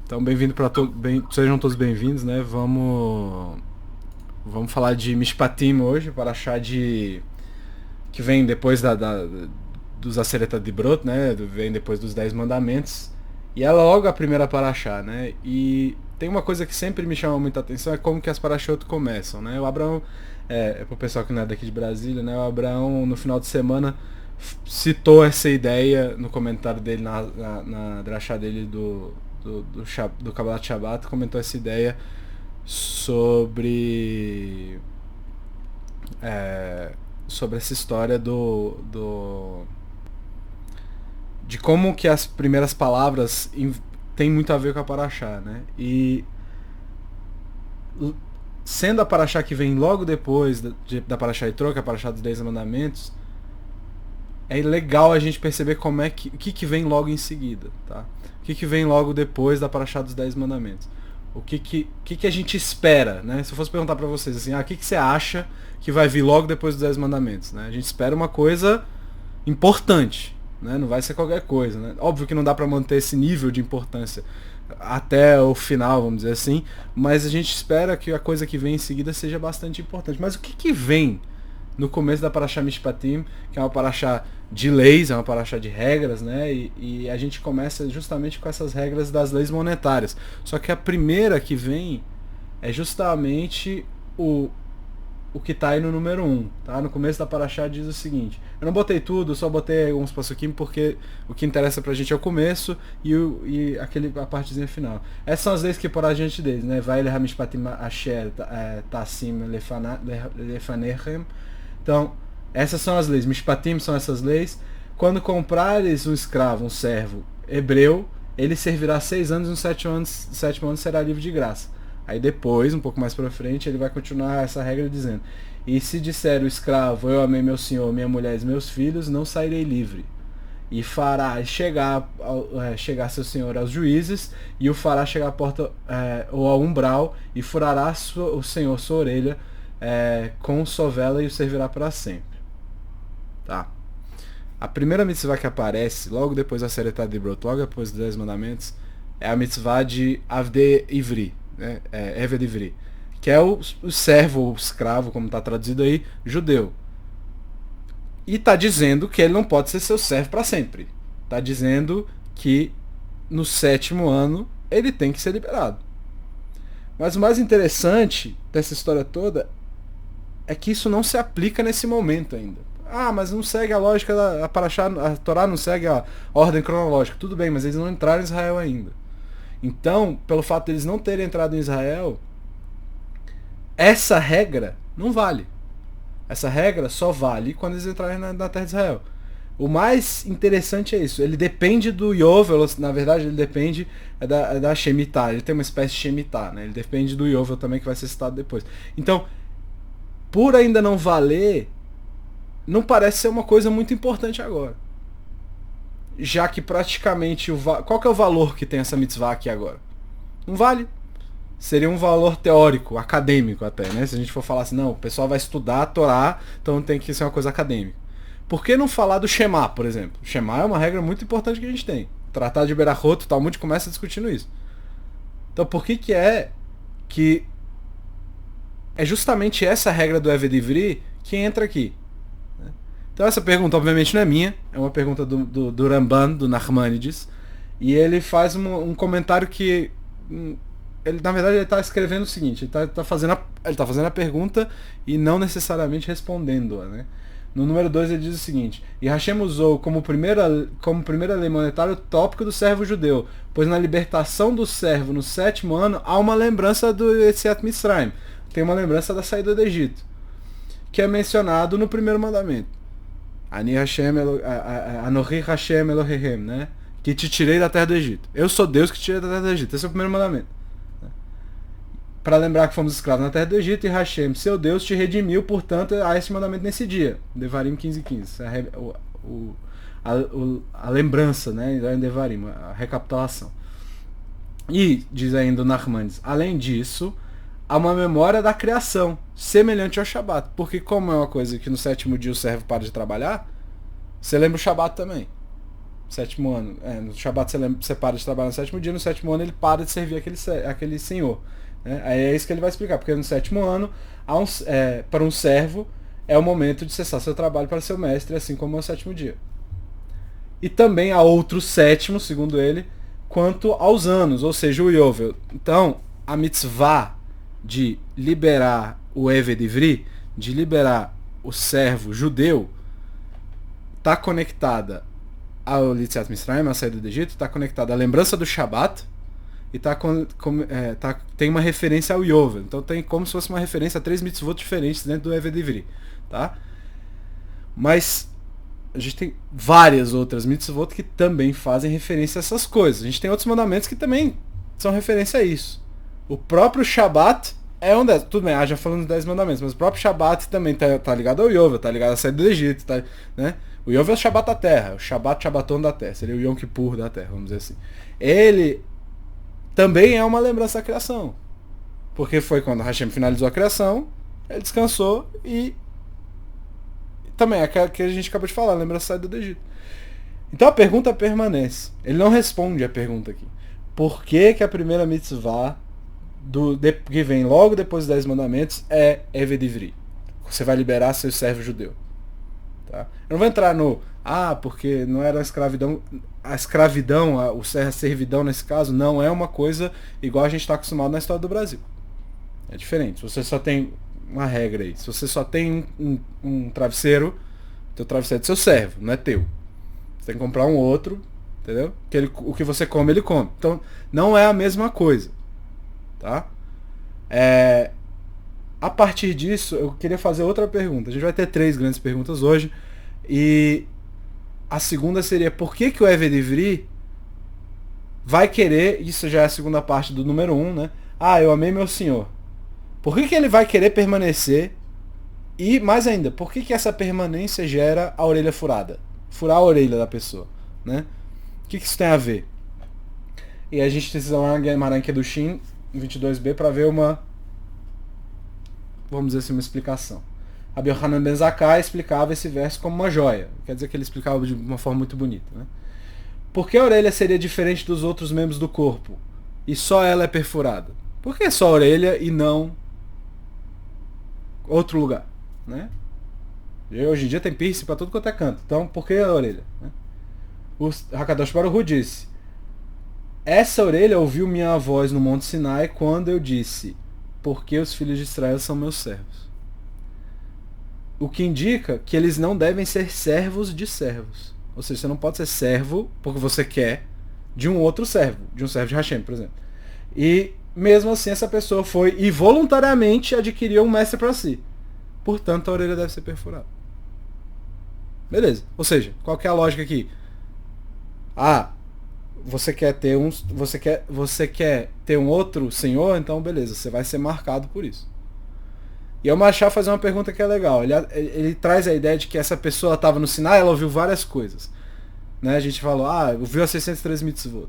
Então, bem-vindo para sejam todos bem-vindos, né? Vamos falar de Mishpatim hoje, para achar de que vem depois dos Aseret Dibrot, né? Vem depois dos 10 mandamentos. E é logo a primeira paraxá, né? E tem uma coisa que sempre me chama muita atenção, é como que as paraxot começam, né? O Abraão, pro pessoal que não é daqui de Brasília, né? O Abraão, no final de semana, citou essa ideia no comentário dele, na drachá dele do Kabbalat Shabbat, comentou essa ideia sobre sobre essa história de como que as primeiras palavras tem muito a ver com a Paraxá, né? E sendo a Paraxá que vem logo depois da Paraxá Yitro, que é a Paraxá dos 10 Mandamentos, é legal a gente perceber como o que vem logo em seguida, tá? O que vem logo depois da Paraxá dos 10 Mandamentos. O que a gente espera, né? Se eu fosse perguntar pra vocês assim, o que você acha que vai vir logo depois dos 10 Mandamentos, né? A gente espera uma coisa importante, né? Não vai ser qualquer coisa, né? Óbvio que não dá pra manter esse nível de importância até o final, vamos dizer assim, mas a gente espera que a coisa que vem em seguida seja bastante importante. Mas o que vem no começo da Parashá Mishpatim, que é uma Parashá de leis, é uma Parashá de regras, né? E a gente começa justamente com essas regras das leis monetárias. Só que a primeira que vem é justamente o que está aí no número 1, tá? No começo da Parashá diz o seguinte: eu não botei tudo, só botei alguns passuquim porque o que interessa pra gente é o começo e a partezinha final. Essas são as leis que por a gente deles, né? Vai leha mishpatim asher tassim lefanerem. Então, essas são as leis. Mishpatim são essas leis. Quando comprares um escravo, um servo hebreu, ele servirá 6 anos e no sétimo ano será livre de graça. Aí depois, um pouco mais pra frente, ele vai continuar essa regra dizendo: e se disser o escravo, eu amei meu senhor, minha mulher e meus filhos, não sairei livre. E fará chegar seu senhor aos juízes, e o fará chegar à porta ou ao umbral, e furará o senhor sua orelha com sovela e o servirá para sempre. Tá. A primeira mitzvah que aparece, logo depois da Aseret Dibrot, logo depois dos 10 mandamentos, é a mitzvah de Avdei Ivri, né? Eved Ivri, que é o servo ou escravo, como está traduzido aí, judeu. E está dizendo que ele não pode ser seu servo para sempre. Está dizendo que no 7º ano ele tem que ser liberado. Mas o mais interessante dessa história toda é que isso não se aplica nesse momento ainda. Ah, mas não segue a lógica da Parashá, a Torá não segue a ordem cronológica. Tudo bem, mas eles não entraram em Israel ainda. Então, pelo fato de eles não terem entrado em Israel, essa regra não vale. Essa regra só vale quando eles entrarem na terra de Israel. O mais interessante é isso. Ele depende do Yovel, na verdade ele depende da Shemitah. Ele tem uma espécie de Shemitah, né? Ele depende do Yovel também, que vai ser citado depois. Então, por ainda não valer, não parece ser uma coisa muito importante agora. Já que praticamente qual que é o valor que tem essa mitzvah aqui agora? Não vale. Seria um valor teórico, acadêmico até, né? Se a gente for falar assim, não, o pessoal vai estudar a Torá, então tem que ser uma coisa acadêmica. Por que não falar do Shema, por exemplo? O Shema é uma regra muito importante que a gente tem. O Tratado de Berachot, o Talmud começa discutindo isso. Então por que é justamente essa regra do Eved Ivri que entra aqui? Então essa pergunta obviamente não é minha, é uma pergunta do Ramban, do Nachmanides, e ele faz um comentário que ele, na verdade, ele está escrevendo o seguinte: ele está fazendo a pergunta e não necessariamente respondendo-a, né? No número 2 ele diz o seguinte: e Hashem usou como primeira lei monetária o tópico do servo judeu, pois na libertação do servo no 7º ano há uma lembrança do Yetziat Mitzrayim, tem uma lembrança da saída do Egito, que é mencionado no primeiro mandamento. Anochi Hashem Elohehem, né? Que te tirei da terra do Egito. Eu sou Deus que te tirei da terra do Egito. Esse é o primeiro mandamento. Para lembrar que fomos escravos na terra do Egito, e Hashem, seu Deus, te redimiu, portanto, a esse mandamento nesse dia. Devarim 15:15. A lembrança, né? Devarim, a recapitulação. E, diz ainda o Nachmanides, além disso, há uma memória da criação, semelhante ao Shabat. Porque como é uma coisa que no 7º dia o servo para de trabalhar, você lembra o Shabat também. Sétimo ano. No Shabat você para de trabalhar no sétimo dia, no sétimo ano ele para de servir aquele senhor. Né? Aí é isso que ele vai explicar, porque no sétimo ano, para um servo, é o momento de cessar seu trabalho para seu mestre, assim como é o sétimo dia. E também há outro sétimo, segundo ele, quanto aos anos, ou seja, o Yovel. Então, a mitzvah de liberar o Eved Ivri, de liberar o servo judeu, está conectada ao Litziat Mitzrayim, a saída do Egito, está conectada à lembrança do Shabat e tem uma referência ao Yovel. Então tem como se fosse uma referência a 3 mitzvot diferentes dentro do Eved Ivri. Tá? Mas a gente tem várias outras mitzvot que também fazem referência a essas coisas. A gente tem outros mandamentos que também são referência a isso. O próprio Shabat é um desses. Tudo bem, já falando dos 10 mandamentos, mas o próprio Shabat também tá ligado ao Yovel, tá ligado à saída do Egito, tá, né? O Yovel é o Shabat da terra, o Shabaton da terra, seria o Yom Kippur da terra, vamos dizer assim. Ele também é uma lembrança da criação. Porque foi quando Hashem finalizou a criação, ele descansou e também é que a gente acabou de falar, lembra a saída do Egito. Então a pergunta permanece. Ele não responde a pergunta aqui. Por que a primeira mitzvah que vem logo depois dos 10 mandamentos é Eved Ivri? Você vai liberar seu servo judeu. Tá? Eu não vou entrar porque não era a escravidão. A escravidão, a servidão nesse caso, não é uma coisa igual a gente está acostumado na história do Brasil. É diferente. Se você só tem uma regra aí. Se você só tem um travesseiro, teu travesseiro é do seu servo, não é teu. Você tem que comprar um outro, entendeu? O que você come, ele come. Então, não é a mesma coisa. Tá? A partir disso, eu queria fazer outra pergunta. A gente vai ter 3 grandes perguntas hoje. E a segunda seria, por que o Eved Ivri vai querer, isso já é a segunda parte do número 1, né? Eu amei meu senhor. Por que ele vai querer permanecer? E, mais ainda, por que essa permanência gera a orelha furada? Furar a orelha da pessoa, né? O que isso tem a ver? E a gente precisa lá na Gemara Kedushin 22b para ver vamos dizer assim, uma explicação. Rabbi Yochanan ben Zakkai explicava esse verso como uma joia. Quer dizer que ele explicava de uma forma muito bonita, né? Por que a orelha seria diferente dos outros membros do corpo? E só ela é perfurada? Por que só a orelha e não outro lugar, né? E hoje em dia tem piercing para tudo quanto é canto. Então, por que a orelha? Né? O Hakadosh Baruch Hu disse: essa orelha ouviu minha voz no Monte Sinai quando eu disse: porque os filhos de Israel são meus servos. O que indica que eles não devem ser servos de servos. Ou seja, você não pode ser servo porque você quer de um outro servo, de um servo de Hashem, por exemplo. E mesmo assim essa pessoa foi e voluntariamente adquiriu um mestre para si. Portanto, a orelha deve ser perfurada. Beleza. Ou seja, qual que é a lógica aqui? Você quer ter um outro senhor, então beleza, você vai ser marcado por isso. E o Machá faz uma pergunta que é legal. Ele traz a ideia de que essa pessoa estava no Sinai, ela ouviu várias coisas. Né? A gente falou, ouviu as 613 mitzvot.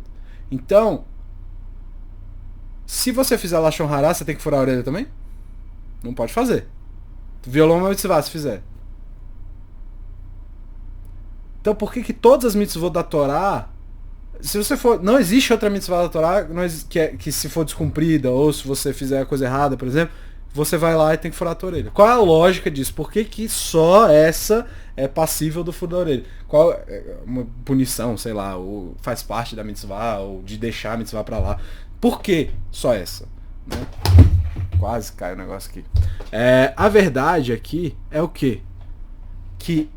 Então, se você fizer Lashon Hará, você tem que furar a orelha também? Não pode fazer. Tu violou uma mitzvah se fizer. Então por que todas as mitzvot da Torá, se você for, não existe outra mitzvah da Torá que se for descumprida, ou se você fizer a coisa errada, por exemplo, você vai lá e tem que furar a tua orelha. Qual é a lógica disso? Por que só essa é passível do furo da orelha? Qual é uma punição, sei lá, ou faz parte da mitzvah, ou de deixar a mitzvah pra lá? Por que só essa? Né? Quase cai o negócio aqui. A verdade aqui é o quê? Que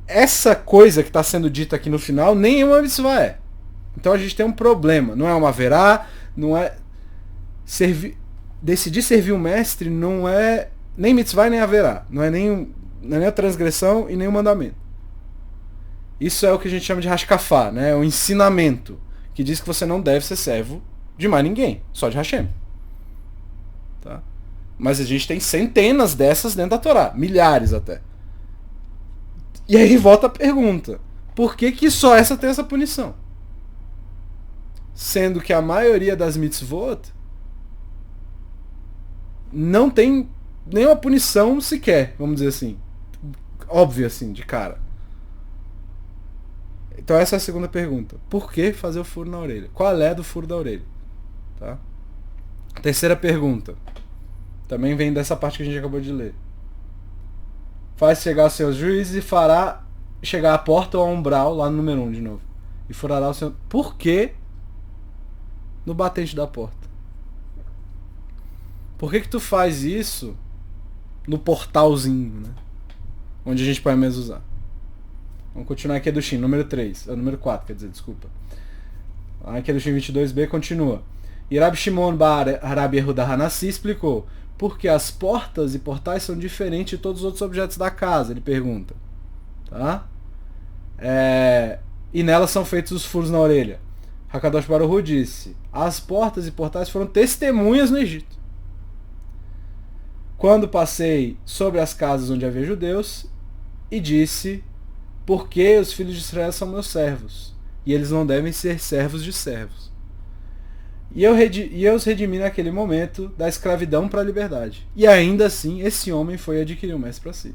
essa coisa que está sendo dita aqui no final, nenhuma mitzvah é. Então a gente tem um problema. Não é uma verá, não é... Decidir servir o mestre não é nem mitzvah nem haverá. Não é nem a transgressão e nem o mandamento. Isso é o que a gente chama de Hashkafá, né? O ensinamento que diz que você não deve ser servo de mais ninguém, só de Hashem. Tá? Mas a gente tem centenas dessas dentro da Torá, milhares até. E aí volta a pergunta: por que só essa tem essa punição? Sendo que a maioria das mitzvot não tem nenhuma punição sequer, vamos dizer assim. Óbvio assim, de cara. Então essa é a segunda pergunta. Por que fazer o furo na orelha? Qual é do furo da orelha? Tá? Terceira pergunta. Também vem dessa parte que a gente acabou de ler. Faz chegar aos seus juízes e fará chegar à porta ou ao umbral, lá no número 1 de novo. E furará o seu... Por que no batente da porta? Por que tu faz isso no portalzinho, né? Onde a gente pode mesmo usar? Vamos continuar aqui, é do Shin, número 3. Número 4, quer dizer, desculpa. Aqui é do Shin 22b, continua. E Rabi Shimon bar Rabi Yehuda Hanassi explicou: porque as portas e portais são diferentes de todos os outros objetos da casa, ele pergunta. Tá? E nelas são feitos os furos na orelha. Hakadosh Baruch Hu disse: as portas e portais foram testemunhas no Egito. Quando passei sobre as casas onde havia judeus, e disse: porque os filhos de Israel são meus servos, e eles não devem ser servos de servos. E eu os redimi naquele momento da escravidão para a liberdade. E ainda assim, esse homem foi adquirir um mestre para si.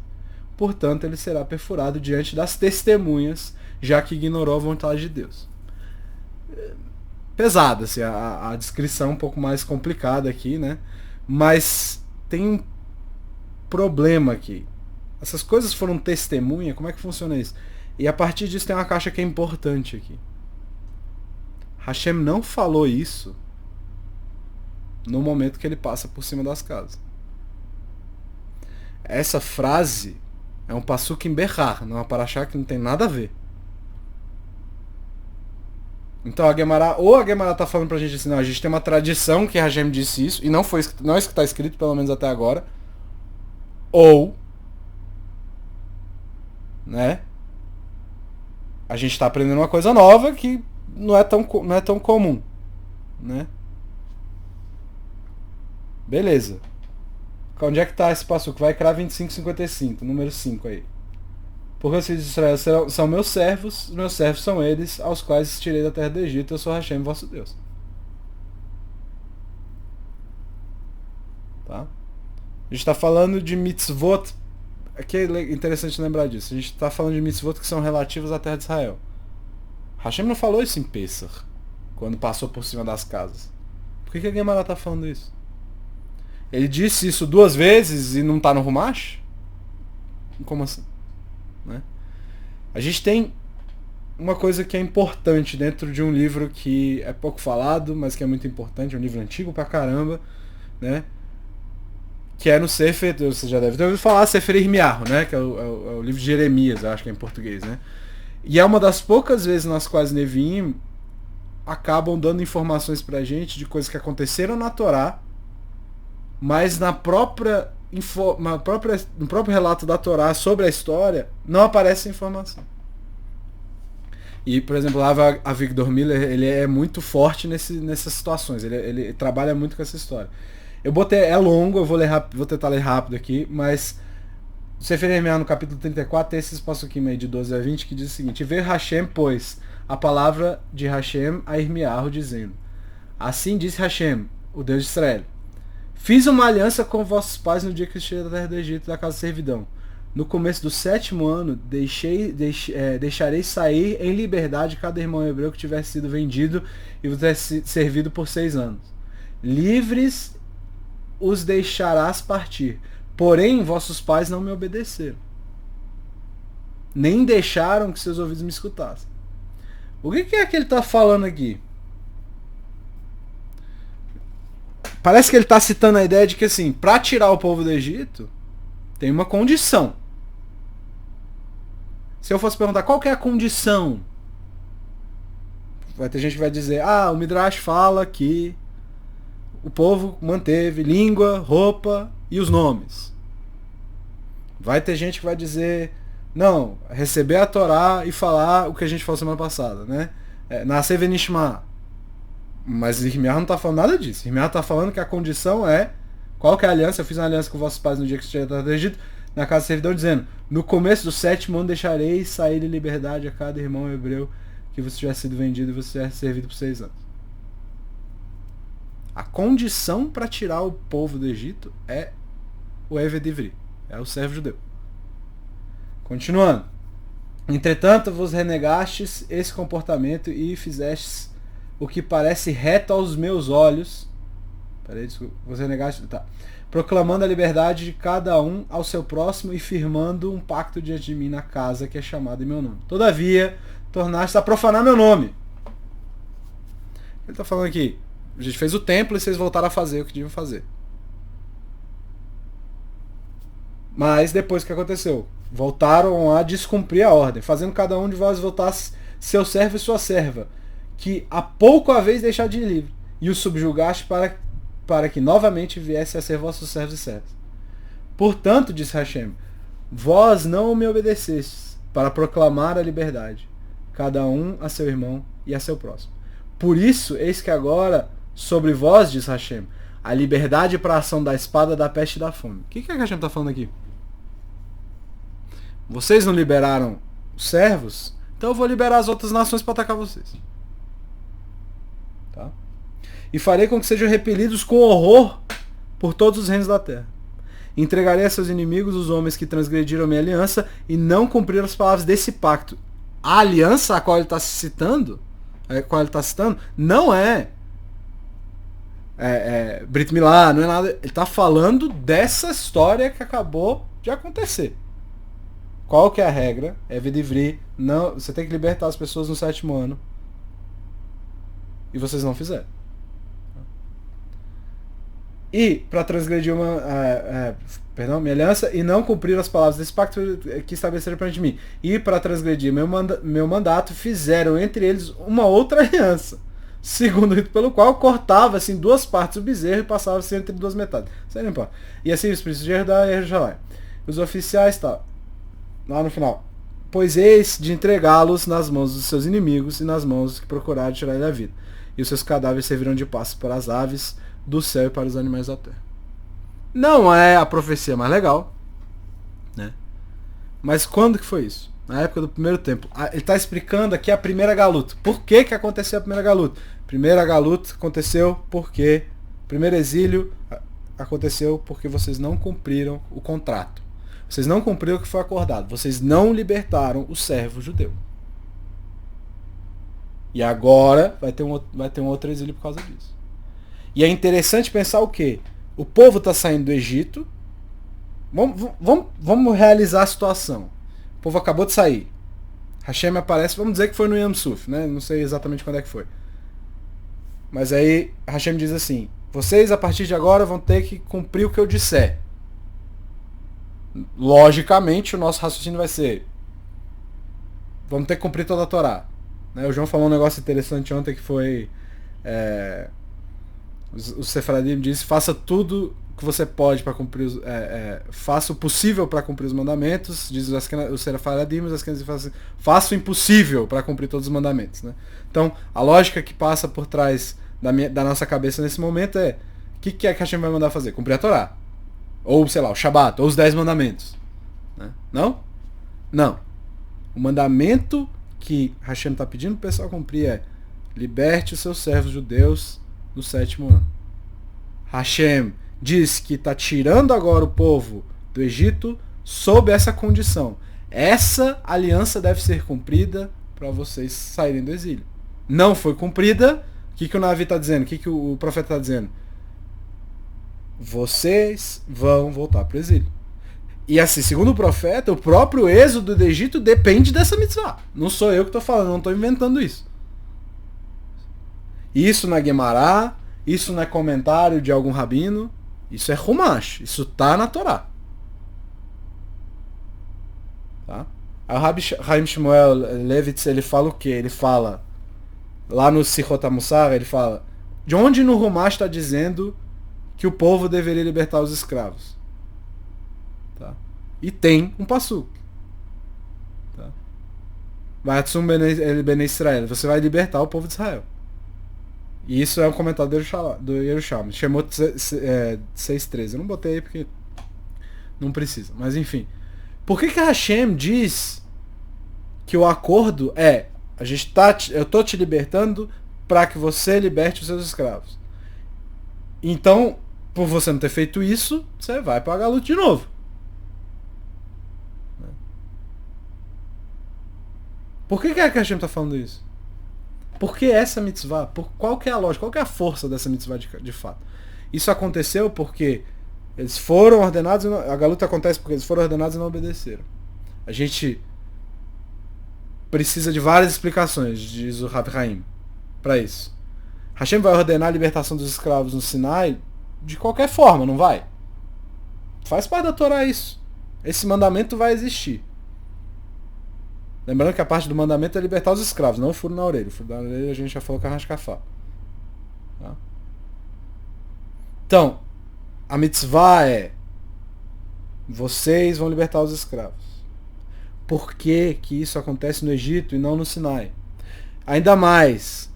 Portanto, ele será perfurado diante das testemunhas, já que ignorou a vontade de Deus. Pesada, assim, a descrição um pouco mais complicada aqui, né? Mas tem um problema aqui. Essas coisas foram testemunha, como é que funciona isso? E a partir disso tem uma caixa que é importante aqui. Hashem não falou isso no momento que ele passa por cima das casas. Essa frase é um passuque em Berrar, não é uma paraxá que não tem nada a ver. Então a Gemara está falando pra gente assim, não, a gente tem uma tradição que Hashem disse isso, e não é isso que está escrito, pelo menos até agora. Ou, né, a gente está aprendendo uma coisa nova que não é tão comum, né? Beleza. Onde é que está esse passo? Que vai criar 25:55, número 5 aí. Porque os filhos de Israel são meus servos são eles, aos quais tirei da terra do Egito, eu sou Hashem, vosso Deus. Tá? A gente está falando de mitzvot. Aqui é interessante lembrar disso. A gente está falando de mitzvot que são relativos à terra de Israel. Hashem não falou isso em Pesach, quando passou por cima das casas. Por que a Gemara está falando isso? Ele disse isso 2 vezes e não está no Rumash? Como assim? Né? A gente tem uma coisa que é importante dentro de um livro que é pouco falado, mas que é muito importante, é um livro antigo pra caramba, né? Que é no Sefer, você já deve ter ouvido falar, Sefer Irmiarro, né? Que é o livro de Jeremias, eu acho que é em português, né? E é uma das poucas vezes nas quais Neviim acabam dando informações pra gente de coisas que aconteceram na Torá, mas no próprio relato da Torá sobre a história não aparece informação. E, por exemplo, lá a Victor Miller, ele é muito forte nessas situações, ele trabalha muito com essa história. Eu botei, é longo, eu vou tentar ler rápido aqui, mas Sefer Irmiá no capítulo 34 tem esse passuquim aí de 12 a 20 que diz o seguinte: veio Hashem, pois, a palavra de Hashem a Irmiarro dizendo: assim disse Hashem, o Deus de Israel: fiz uma aliança com vossos pais no dia que tirei da terra do Egito, da casa de servidão. No começo do 7º ano, deixarei sair em liberdade cada irmão hebreu que tivesse sido vendido e vos tivesse servido por 6 anos. Livres os deixarás partir. Porém, vossos pais não me obedeceram, nem deixaram que seus ouvidos me escutassem. O que é que ele está falando aqui? Parece que ele está citando a ideia de que, assim, para tirar o povo do Egito, tem uma condição. Se eu fosse perguntar qual que é a condição, vai ter gente que vai dizer: o Midrash fala que o povo manteve língua, roupa e os nomes. Vai ter gente que vai dizer: não, receber a Torá e falar o que a gente falou semana passada, né? Nascer Venishma. Mas Irmiá não está falando nada disso. Irmiá está falando que a condição é: qual que é a aliança? Eu fiz uma aliança com vossos pais no dia que estiver do Egito, na casa do servidão, dizendo: no começo do 7º ano deixarei sair em liberdade a cada irmão hebreu que você tivesse sido vendido e você tivesse servido por 6 anos. A condição para tirar o povo do Egito é o Eved Ivri, é o servo judeu. Continuando. Entretanto, vos renegastes esse comportamento e fizestes o que parece reto aos meus olhos. Peraí, desculpa. Vos renegastes. Tá. Proclamando a liberdade de cada um ao seu próximo e firmando um pacto diante de mim na casa que é chamada em meu nome. Todavia, tornaste a profanar meu nome. Ele está falando aqui. A gente fez o templo e vocês voltaram a fazer o que deviam fazer. Mas depois o que aconteceu? Voltaram a descumprir a ordem, fazendo cada um de vós voltar seu servo e sua serva, que há pouco a vez deixar de ir livre, e o subjugaste para que novamente viesse a ser vossos servos e servas. Portanto, disse Hashem, vós não me obedecestes para proclamar a liberdade, cada um a seu irmão e a seu próximo. Por isso, eis que agora, sobre vós, diz Hashem, a liberdade para a ação da espada, da peste e da fome. O que Hashem está falando aqui? Vocês não liberaram os servos, então eu vou liberar as outras nações para atacar vocês. Tá? E farei com que sejam repelidos com horror por todos os reinos da terra. Entregarei a seus inimigos os homens que transgrediram minha aliança e não cumpriram as palavras desse pacto. A aliança a qual ele está citando, não é Brit Milá, não é nada. Ele está falando dessa história que acabou de acontecer. Qual que é a regra? É Vedivri, não, você tem que libertar as pessoas no 7º ano. E vocês não fizeram. E para transgredir minha aliança e não cumprir as palavras desse pacto que estabeleceram perante mim. E para transgredir meu mandato, fizeram entre eles uma outra aliança. Segundo o rito pelo qual cortava-se em 2 partes o bezerro e passava-se entre 2 metades. E assim os príncipes de Judá e Jerusalém. Os oficiais lá no final. Pois eis de entregá-los nas mãos dos seus inimigos e nas mãos que procuraram tirar da vida. E os seus cadáveres servirão de pasto para as aves do céu e para os animais da terra. Não é a profecia mais legal, né? Mas quando que foi isso? Na época do primeiro templo. Ele está explicando aqui a primeira galuta. Por que que aconteceu a primeira galuta? Primeira galuta aconteceu porque primeiro exílio aconteceu porque vocês não cumpriram o contrato. Vocês não cumpriram o que foi acordado. Vocês não libertaram o servo judeu. E agora vai ter um outro exílio por causa disso. E é interessante pensar o quê? O povo está saindo do Egito. Vamos realizar a situação. O povo acabou de sair. Hashem aparece, vamos dizer que foi no Yam Suf, né? Não sei exatamente quando é que foi. Mas aí Hashem diz assim, vocês a partir de agora vão ter que cumprir o que eu disser. Logicamente o nosso raciocínio vai ser, vamos ter que cumprir toda a Torá. O João falou um negócio interessante ontem que foi o Sefaradim disse, faça tudo que você pode para cumprir faça o possível para cumprir os mandamentos, diz o Sefaradim, os Askenazim faça o impossível para cumprir todos os mandamentos, né? Então a lógica que passa por trás da nossa cabeça nesse momento é, o que é que Hashem vai mandar fazer? Cumprir a Torá. Ou, sei lá, o Shabat, ou os 10 mandamentos. Né? Não? Não. O mandamento que Hashem está pedindo para o pessoal cumprir é, liberte os seus servos judeus no 7º ano. Hashem diz que está tirando agora o povo do Egito sob essa condição. Essa aliança deve ser cumprida para vocês saírem do exílio. Não foi cumprida, o que o Navi está dizendo? O que o profeta está dizendo? Vocês vão voltar para o exílio. E assim, segundo o profeta, o próprio êxodo do Egito depende dessa mitzvah. Não sou eu que estou falando, não estou inventando isso. Isso não é Guemará, isso não é comentário de algum rabino, isso é Humash, isso está na Torá. Tá? Aí o Rabbi Chaim Shmuel Levitz, ele fala o quê? Ele fala, lá no Sichot HaMussar, ele fala, de onde no Humash está dizendo que o povo deveria libertar os escravos? Tá? E tem um passuco. Tá? Vatsum Bene Israel, você vai libertar o povo de Israel. E isso é um comentário do Yerushalmi. Chamou 6.13. Eu não botei aí porque não precisa. Mas enfim. Por que Hashem diz que o acordo é eu tô te libertando para que você liberte os seus escravos? Então, por você não ter feito isso, você vai pagar a luta de novo. Por que é que Hashem está falando isso? Por que essa mitzvah? Qual que é a lógica? Qual que é a força dessa mitzvah de fato? Isso aconteceu porque eles foram ordenados, a galuta acontece porque eles foram ordenados e não obedeceram. A gente precisa de várias explicações, diz o Rav Haim, para isso. Hashem vai ordenar a libertação dos escravos no Sinai de qualquer forma, não vai? Faz parte da Torá isso. Esse mandamento vai existir. Lembrando que a parte do mandamento é libertar os escravos, não o furo na orelha. O furo na orelha a gente já falou que é rascafá. Tá? Então, a mitzvah é: vocês vão libertar os escravos. Por que que isso acontece no Egito e não no Sinai? Ainda mais,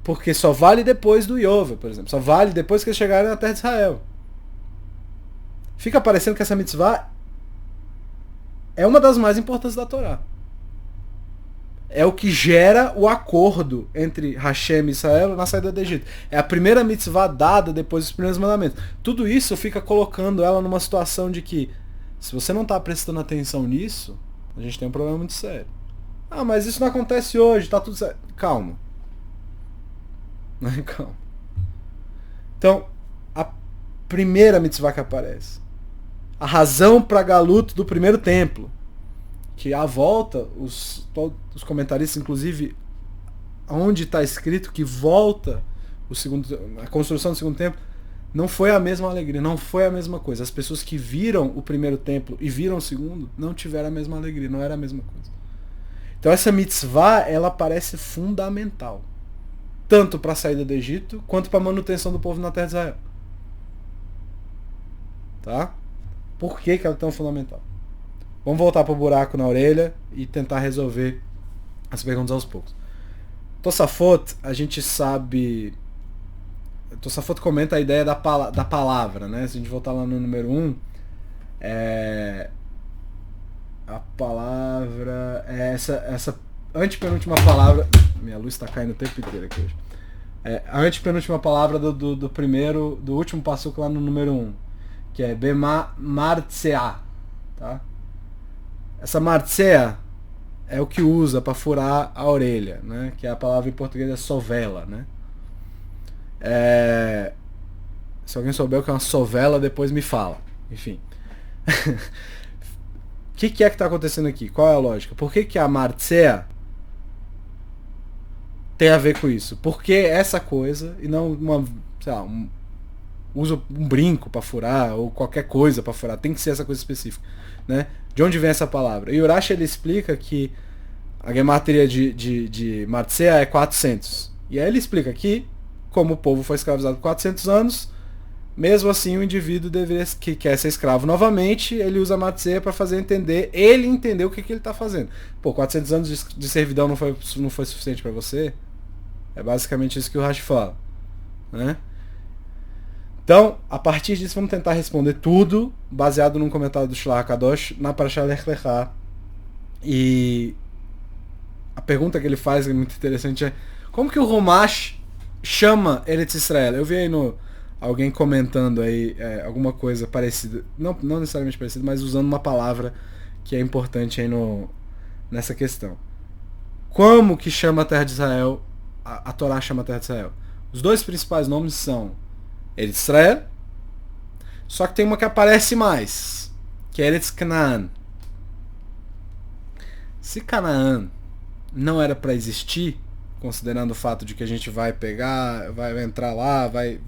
porque só vale depois do Yovel, por exemplo. Só vale depois que eles chegarem na terra de Israel. Fica parecendo que essa mitzvah é uma das mais importantes da Torá. É o que gera o acordo entre Hashem e Israel na saída do Egito. É a primeira mitzvah dada depois dos primeiros mandamentos. Tudo isso fica colocando ela numa situação de que, se você não está prestando atenção nisso, a gente tem um problema muito sério. Ah, mas isso não acontece hoje, tá tudo certo. Calma. Calma. Então, a primeira mitzvah que aparece, a razão para Galuto do primeiro templo, que à volta, todos os comentaristas, inclusive, onde está escrito que volta a construção do segundo templo, não foi a mesma alegria, não foi a mesma coisa. As pessoas que viram o primeiro templo e viram o segundo não tiveram a mesma alegria, não era a mesma coisa. Então essa mitzvah, ela parece fundamental, tanto para a saída do Egito, quanto para a manutenção do povo na terra de Israel. Tá? Por que ela é tão fundamental? Vamos voltar para o buraco na orelha e tentar resolver as perguntas aos poucos. Tosafot, a gente sabe... Tosafot comenta a ideia da palavra, né? Se a gente voltar lá no número 1, a palavra é essa antepenúltima palavra... Minha luz está caindo o tempo inteiro aqui hoje. A antepenúltima palavra do último passuco lá no número 1, que é Bema Martzea, tá? Essa Martzea é o que usa para furar a orelha, né? Que a palavra em português é sovela, né? Se alguém souber o que é uma sovela, depois me fala. Enfim. O que é que está acontecendo aqui? Qual é a lógica? Por que a Martzea tem a ver com isso? Por que essa coisa e não usa um brinco para furar ou qualquer coisa para furar? Tem que ser essa coisa específica, né? De onde vem essa palavra? E Urashi, ele explica que a gematria de Martzea é 400. E aí ele explica que, como o povo foi escravizado por 400 anos, mesmo assim o indivíduo que quer ser escravo novamente, ele usa a Martzea para fazer ele entender o que ele está fazendo. Pô, 400 anos de servidão não foi suficiente para você? É basicamente isso que o Rashi fala, né? Então, a partir disso, vamos tentar responder tudo, baseado num comentário do Shlomo Kadosh, na Parashat Lech Lecha. E a pergunta que ele faz, que é muito interessante, é: como que o Rumash chama Eretz Israel? Eu vi aí alguém comentando aí alguma coisa parecida, não necessariamente parecida, mas usando uma palavra que é importante aí nessa questão. Como que chama a terra de Israel? A Torá chama a terra de Israel. Os dois principais nomes são Eretz Israel, só que tem uma que aparece mais, que é Eretz Canaan. Se Canaã não era para existir, considerando o fato de que a gente vai entrar lá, vai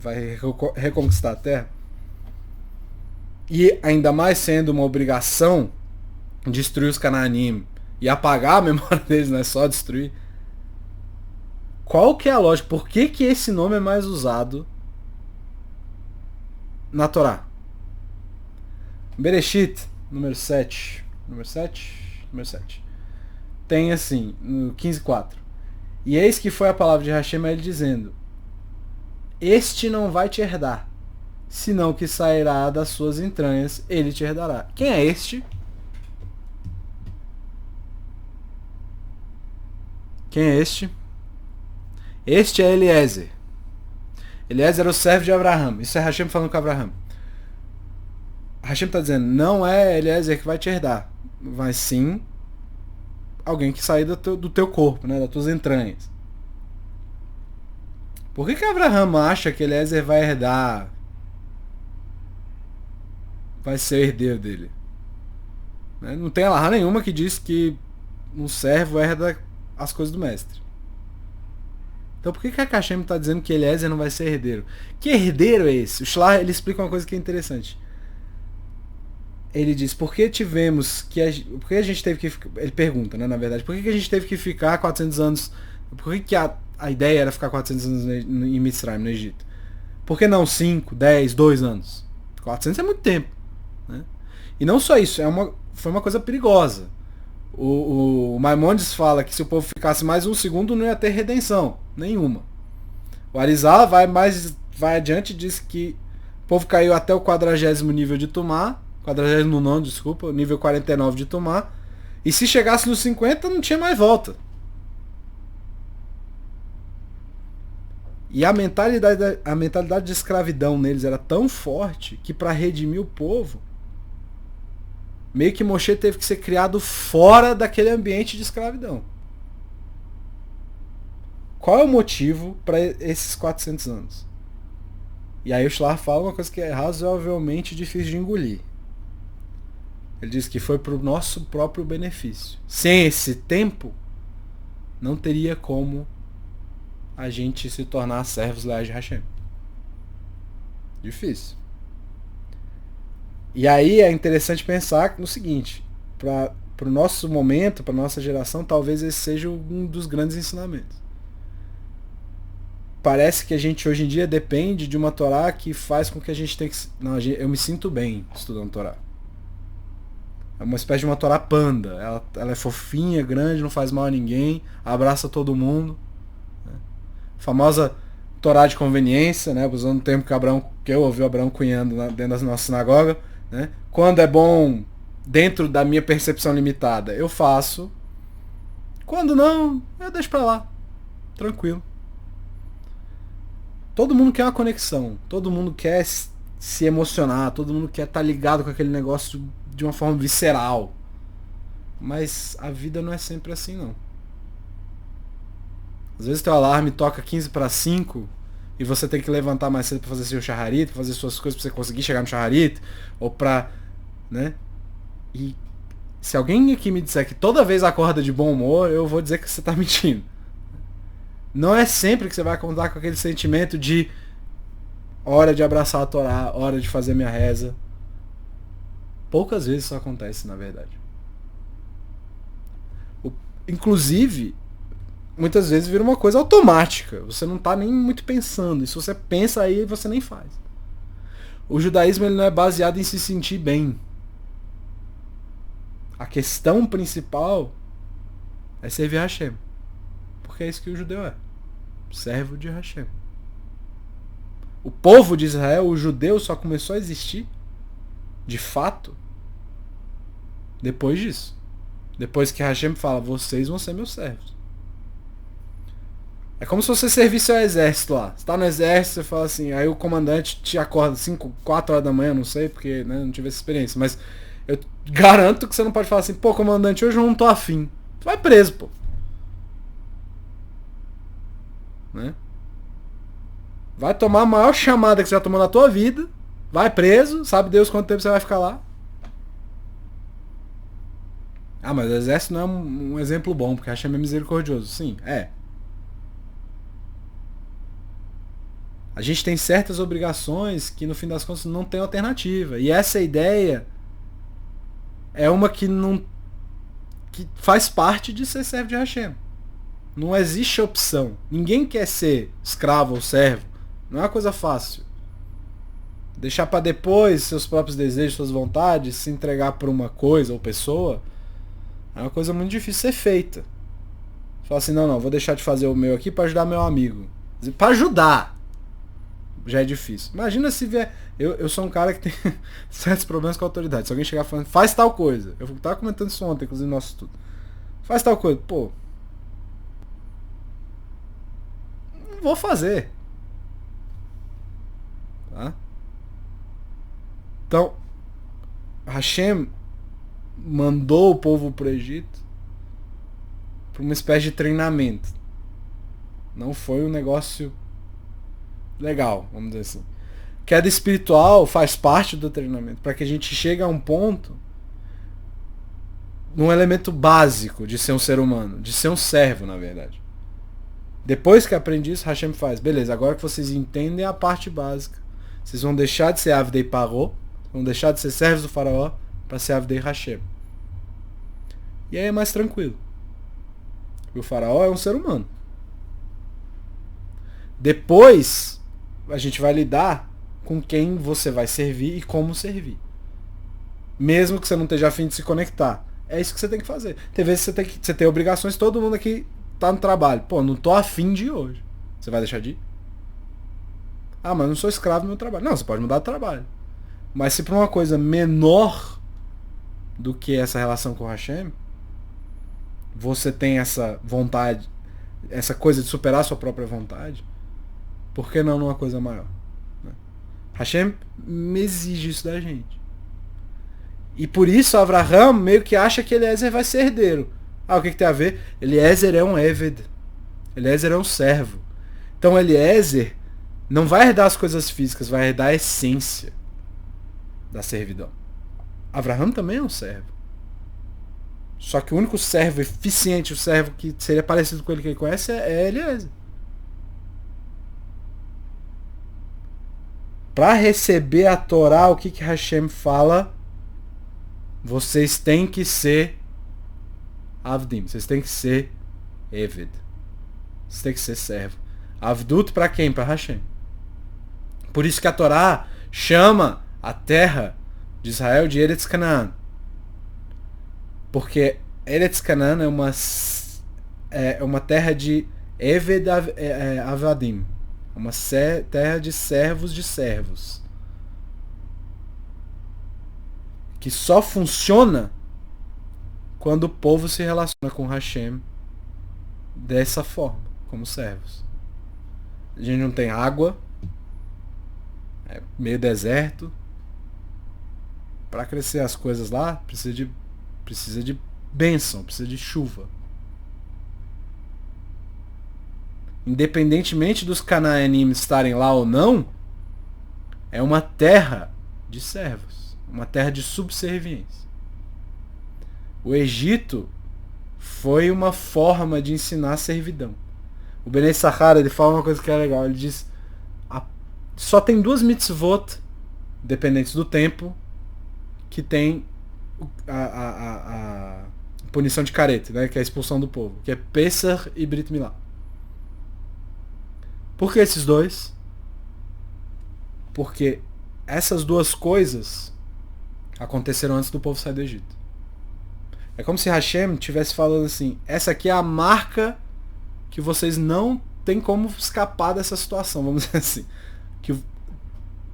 reconquistar a terra, e ainda mais sendo uma obrigação destruir os Canaanim e apagar a memória deles, não é só destruir, qual que é a lógica? Por que esse nome é mais usado na Torá? Bereshit, número 7. Tem assim, no 15:4. E eis que foi a palavra de Hashem a ele dizendo: este não vai te herdar, senão que sairá das suas entranhas, ele te herdará. Quem é este? Quem é este? Este é Eliezer. Eliezer era o servo de Abraão. Isso é Hashem falando com Abraão. Hashem está dizendo: não é Eliezer que vai te herdar, mas sim alguém que sair do teu corpo, né, das tuas entranhas. Por que Abraham acha que Eliezer vai herdar, vai ser o herdeiro dele? Né? Não tem alahá nenhuma que diz que um servo herda as coisas do mestre. Então por que a Hashem está dizendo que Eliezer não vai ser herdeiro? Que herdeiro é esse? O Shlar, ele explica uma coisa que é interessante. Ele diz, por que tivemos que... Por que a gente teve que... Ele pergunta, né, na verdade. Por que a gente teve que ficar 400 anos... Por que a ideia era ficar 400 anos em Mitzrayim, no Egito? Por que não 5, 10, 2 anos? 400 é muito tempo. Né? E não só isso, foi uma coisa perigosa. O Maimonides fala que se o povo ficasse mais um segundo não ia ter redenção nenhuma. O Arizal vai adiante e diz que o povo caiu até o 40º nível de Tumá, 49º, desculpa, nível 49 de Tumá, e se chegasse nos 50 não tinha mais volta. E a mentalidade de escravidão neles era tão forte que para redimir o povo, meio que Moshe teve que ser criado fora daquele ambiente de escravidão. Qual é o motivo para esses 400 anos? E aí o Shlar fala uma coisa que é razoavelmente difícil de engolir. Ele diz que foi para o nosso próprio benefício. Sem esse tempo, não teria como a gente se tornar servos leais de Hashem. Difícil. E aí é interessante pensar no seguinte, para o nosso momento, para nossa geração, talvez esse seja um dos grandes ensinamentos. Parece que a gente hoje em dia depende de uma Torá que faz com que a gente tenha que... Não, eu me sinto bem estudando Torá. É uma espécie de uma Torá panda. Ela é fofinha, grande, não faz mal a ninguém, abraça todo mundo. Né? Famosa Torá de conveniência, né? Usando o termo que eu ouvi o Abraão cunhando dentro da nossa sinagoga. Né? Quando é bom, dentro da minha percepção limitada, eu faço. Quando não, eu deixo pra lá. Tranquilo. Todo mundo quer uma conexão. Todo mundo quer se emocionar. Todo mundo quer estar ligado com aquele negócio de uma forma visceral. Mas a vida não é sempre assim, não. Às vezes teu alarme toca 15 para 5 e você tem que levantar mais cedo para fazer seu shaharit, para fazer suas coisas para você conseguir chegar no shaharit, ou para, né? E se alguém aqui me disser que toda vez acorda de bom humor, eu vou dizer que você tá mentindo. Não é sempre que você vai contar com aquele sentimento de hora de abraçar a Torá, hora de fazer minha reza. Poucas vezes isso acontece, na verdade. Inclusive, muitas vezes vira uma coisa automática. Você não está nem muito pensando. E se você pensa aí, você nem faz. O judaísmo ele não é baseado em se sentir bem. A questão principal é servir a Hashem. Porque é isso que o judeu é. Servo de Hashem. O povo de Israel, o judeu, só começou a existir, de fato, depois disso. Depois que Hashem fala, vocês vão ser meus servos. É como se você servisse ao exército lá. Você tá no exército, você fala assim, aí o comandante te acorda 4 horas da manhã, não sei, porque né, não tive essa experiência, mas eu garanto que você não pode falar assim, pô, comandante, hoje eu não tô afim. Tu vai preso, pô. Né? Vai tomar a maior chamada que você já tomou na tua vida, vai preso, sabe Deus quanto tempo você vai ficar lá. Ah, mas o exército não é um exemplo bom, porque Hashem é misericordioso. Sim, é. A gente tem certas obrigações que no fim das contas não tem alternativa. E essa ideia é uma que faz parte de ser servo de Hashem. Não existe opção. Ninguém quer ser escravo ou servo. Não é uma coisa fácil. Deixar para depois seus próprios desejos, suas vontades, se entregar por uma coisa ou pessoa, é uma coisa muito difícil de ser feita. Fala assim, não, vou deixar de fazer o meu aqui para ajudar meu amigo. Para ajudar! Já é difícil. Imagina se vier... Eu sou um cara que tem certos problemas com a autoridade. Se alguém chegar falando, faz tal coisa. Eu tava comentando isso ontem, inclusive no nosso estudo. Faz tal coisa. Pô, não vou fazer. Tá? Então, Hashem mandou o povo pro Egito para uma espécie de treinamento. Não foi um negócio legal, vamos dizer assim. Queda espiritual faz parte do treinamento, para que a gente chegue a um ponto, num elemento básico de ser um ser humano, de ser um servo, na verdade. Depois que aprende isso, Hashem faz, beleza, agora que vocês entendem a parte básica, vocês vão deixar de ser Avdei Paró, vão deixar de ser servos do faraó, para ser Avdei Hashem. E aí é mais tranquilo. O faraó é um ser humano. Depois, a gente vai lidar com quem você vai servir e como servir. Mesmo que você não esteja afim de se conectar. É isso que você tem que fazer. Tem vezes que você tem obrigações, todo mundo aqui tá no trabalho. Pô, não tô afim de ir hoje. Você vai deixar de ir? Ah, mas eu não sou escravo do meu trabalho. Não, você pode mudar de trabalho. Mas se por uma coisa menor do que essa relação com o Hashem, você tem essa vontade, essa coisa de superar a sua própria vontade, por que não numa coisa maior? Hashem exige isso da gente. E por isso Avraham meio que acha que Eliezer vai ser herdeiro. Ah, o que tem a ver? Eliezer é um Eved. Eliezer é um servo. Então Eliezer não vai herdar as coisas físicas, vai herdar a essência da servidão. Avraham também é um servo. Só que o único servo eficiente, o servo que seria parecido com ele que ele conhece, é Eliezer. Para receber a Torá, o que Hashem fala? Vocês têm que ser Avdim, vocês têm que ser Eved. Vocês têm que ser servo. Avdut para quem? Para Hashem. Por isso que a Torá chama a terra de Israel de Eretz Canaan. Porque Eretz Canaan é uma terra de Eved Avadim. Uma terra de servos. Que só funciona quando o povo se relaciona com Hashem dessa forma, como servos. A gente não tem água, é meio deserto. Para crescer as coisas lá, precisa de bênção, precisa de chuva. Independentemente dos Canaãim estarem lá ou não, é uma terra de servos, uma terra de subserviência. O Egito foi uma forma de ensinar servidão. O Benei Sahara, ele fala uma coisa que é legal, ele diz, só tem 2 mitzvot, dependentes do tempo, que tem a punição de careta, né, que é a expulsão do povo, que é Pesach e Brit Milá. Por que esses dois? Porque essas 2 coisas aconteceram antes do povo sair do Egito. É como se Hashem estivesse falando assim, essa aqui é a marca que vocês não tem como escapar dessa situação, vamos dizer assim. Que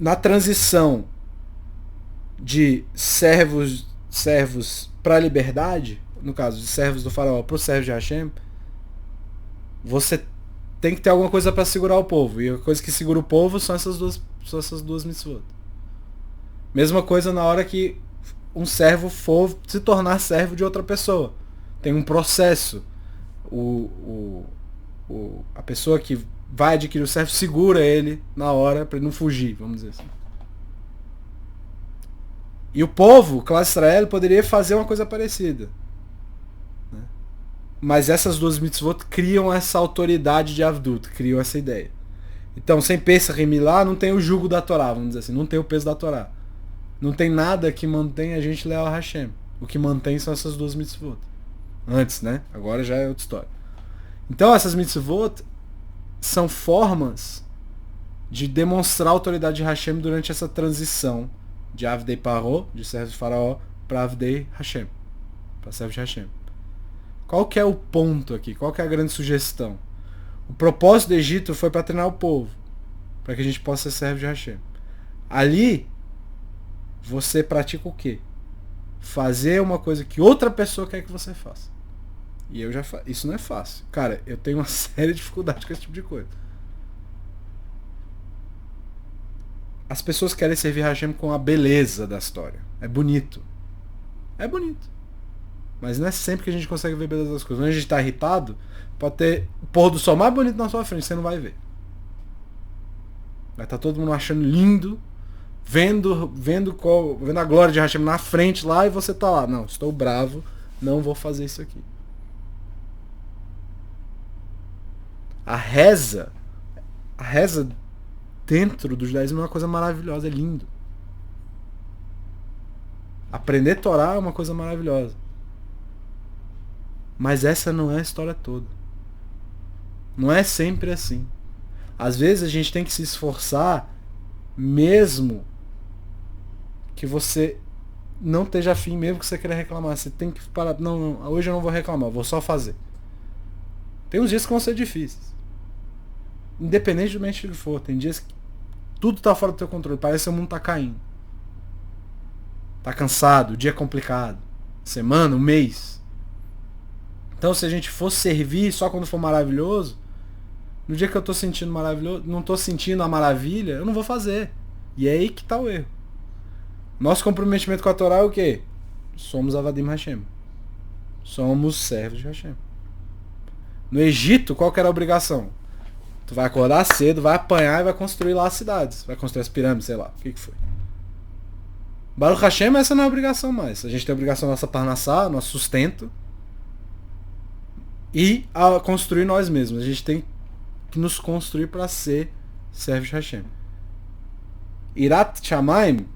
na transição de servos para a liberdade, no caso de servos do faraó para os servos de Hashem, você tem que ter alguma coisa para segurar o povo. E a coisa que segura o povo são essas duas mitzvot. Mesma coisa na hora que um servo for se tornar servo de outra pessoa. Tem um processo. A pessoa que vai adquirir o servo segura ele na hora para ele não fugir, vamos dizer assim. E o povo, classe Israel, poderia fazer uma coisa parecida. Né? Mas essas 2 mitzvot criam essa autoridade de Avdut, criam essa ideia. Então, sem Pesach e Milá, não tem o jugo da Torá, vamos dizer assim, não tem o peso da Torá. Não tem nada que mantenha a gente leal a Hashem. O que mantém são essas 2 mitzvot. Antes, né? Agora já é outra história. Então, essas mitzvot são formas de demonstrar a autoridade de Hashem durante essa transição de Avdei Paró, de servo de faraó, para Avdei Hashem, para servo de Hashem. Qual que é o ponto aqui? Qual que é a grande sugestão? O propósito do Egito foi para treinar o povo, para que a gente possa ser servo de Hashem. Ali, você pratica o quê? Fazer uma coisa que outra pessoa quer que você faça. E eu já isso não é fácil. Cara, eu tenho uma séria dificuldade com esse tipo de coisa. As pessoas querem servir Hashem com a beleza da história. É bonito. É bonito. Mas não é sempre que a gente consegue ver beleza das coisas. Quando a gente tá irritado, pode ter o pôr do sol mais bonito na sua frente, você não vai ver. Vai estar todo mundo achando lindo, vendo a glória de Hashem na frente lá, e você tá lá. Não, estou bravo, não vou fazer isso aqui. A reza dentro dos judaísmo é uma coisa maravilhosa, é lindo. Aprender Torá é uma coisa maravilhosa. Mas essa não é a história toda. Não é sempre assim. Às vezes a gente tem que se esforçar, mesmo que você não esteja afim, mesmo que você queira reclamar. Você tem que parar. Não, hoje eu não vou reclamar, vou só fazer. Tem uns dias que vão ser difíceis. Independentemente do que for. Tem dias que tudo tá fora do teu controle. Parece que o mundo tá caindo. Tá cansado, o dia é complicado. Semana, um mês. Então se a gente for servir só quando for maravilhoso, no dia que eu tô sentindo maravilhoso, não tô sentindo a maravilha, eu não vou fazer. E é aí que tá o erro. Nosso comprometimento com a Torá é o quê? Somos Avadim Hashem. Somos servos de Hashem. No Egito, qual que era a obrigação? Tu vai acordar cedo, vai apanhar e vai construir lá as cidades. Vai construir as pirâmides, sei lá. O que foi? Baruch Hashem, essa não é a obrigação mais. A gente tem a obrigação da nossa parnassá, nosso sustento. E a construir nós mesmos. A gente tem que nos construir para ser servos de Hashem. Irat Shamayim,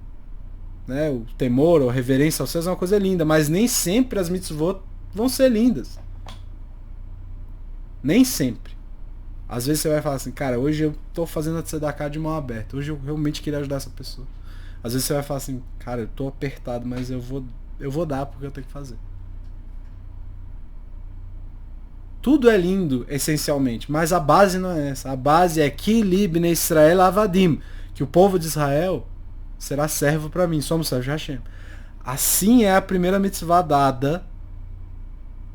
né, o temor, a reverência aos céus é uma coisa linda, mas nem sempre as mitzvot vão ser lindas. Nem sempre. Às vezes você vai falar assim, cara, hoje eu tô fazendo a tzedakah de mão aberta, hoje eu realmente queria ajudar essa pessoa. Às vezes você vai falar assim, cara, eu tô apertado, mas eu vou dar porque eu tenho que fazer. Tudo é lindo, essencialmente, mas a base não é essa. A base é Ki li bnei Israel avadim, que o povo de Israel será servo para mim, somos servos de Hashem. Assim é a primeira mitzvah dada